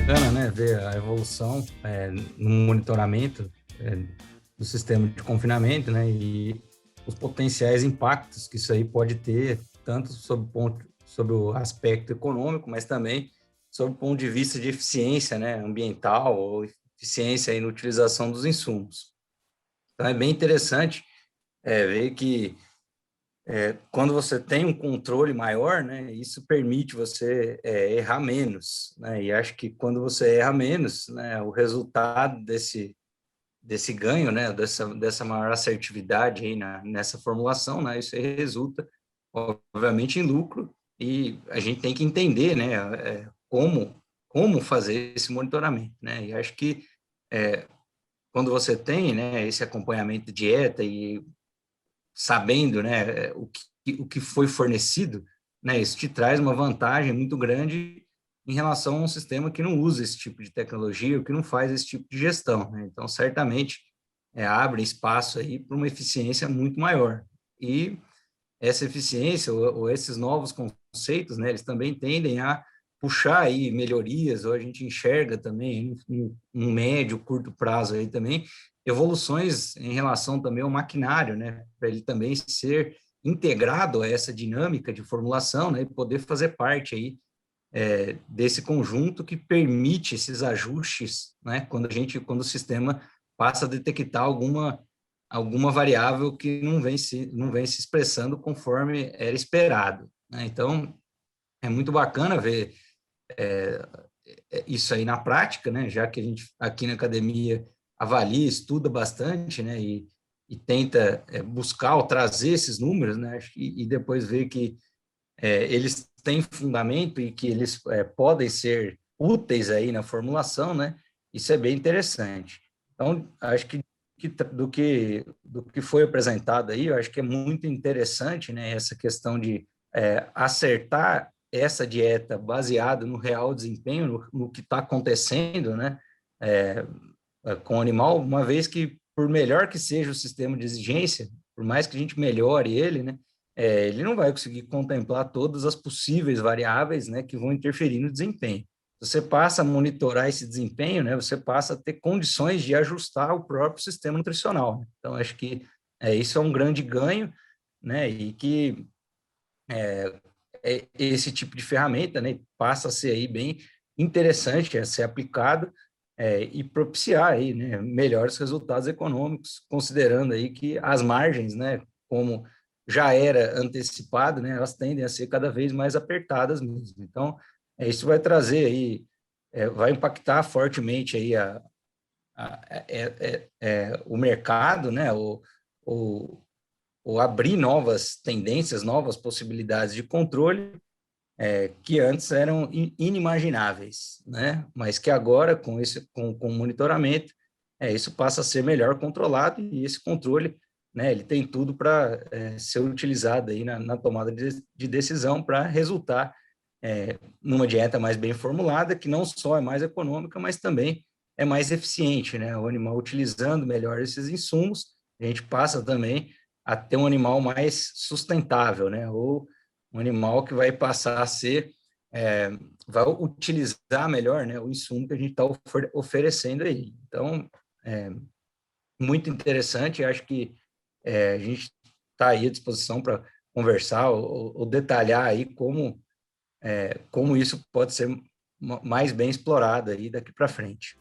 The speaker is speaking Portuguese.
Bacana, né, ver a evolução no monitoramento do sistema de confinamento, né, e os potenciais impactos que isso aí pode ter, tanto sobre o aspecto econômico, mas também sob o ponto de vista de eficiência, né, ambiental ou eficiência aí na utilização dos insumos. Então, é bem interessante ver que quando você tem um controle maior, né, isso permite você errar menos, né, e acho que quando você erra menos, né, o resultado desse ganho, né, dessa maior assertividade aí nessa formulação, né, isso aí resulta, obviamente, em lucro, e a gente tem que entender, né, como fazer esse monitoramento, né, e acho que quando você tem, né, esse acompanhamento de dieta e sabendo, né, o que foi fornecido, né, isso te traz uma vantagem muito grande em relação a um sistema que não usa esse tipo de tecnologia, ou que não faz esse tipo de gestão, né? Então, certamente, abre espaço aí para uma eficiência muito maior. E essa eficiência, ou esses novos conceitos, né, eles também tendem a puxar aí melhorias, ou a gente enxerga também, um médio, curto prazo aí também, evoluções em relação também ao maquinário, né, para ele também ser integrado a essa dinâmica de formulação, né, e poder fazer parte aí desse conjunto que permite esses ajustes, né, quando o sistema passa a detectar alguma variável que não vem se expressando conforme era esperado, né? Então, é muito bacana ver isso aí na prática, né? Já que a gente aqui na academia avalia, estuda bastante, né? E tenta buscar ou trazer esses números, né? E depois ver que eles têm fundamento e que eles podem ser úteis aí na formulação, né? Isso é bem interessante. Então, acho que do que foi apresentado aí, eu acho que é muito interessante, né? Essa questão de acertar essa dieta baseada no real desempenho, no que está acontecendo, né? É, com o animal, uma vez que, por melhor que seja o sistema de exigência, por mais que a gente melhore ele, né? Ele não vai conseguir contemplar todas as possíveis variáveis, né, que vão interferir no desempenho. Você passa a monitorar esse desempenho, né, você passa a ter condições de ajustar o próprio sistema nutricional, né? Então, acho que isso é um grande ganho, né, e que esse tipo de ferramenta, né, passa a ser aí bem interessante a ser aplicado e propiciar aí, né, melhores resultados econômicos, considerando aí que as margens, né, como já era antecipado, né, elas tendem a ser cada vez mais apertadas mesmo. Então, isso vai trazer aí, vai impactar fortemente aí o mercado, né, o, o abrir novas tendências, novas possibilidades de controle que antes eram inimagináveis, né? Mas que agora, com o monitoramento, isso passa a ser melhor controlado e esse controle, né, ele tem tudo para ser utilizado aí na tomada de decisão para resultar numa dieta mais bem formulada, que não só é mais econômica, mas também é mais eficiente, né? O animal utilizando melhor esses insumos, a gente passa também a ter um animal mais sustentável, né? Ou um animal que vai passar a ser, é, vai utilizar melhor, né, o insumo que a gente está oferecendo aí. Então, é muito interessante, acho que a gente está aí à disposição para conversar ou detalhar aí como isso pode ser mais bem explorado aí daqui para frente.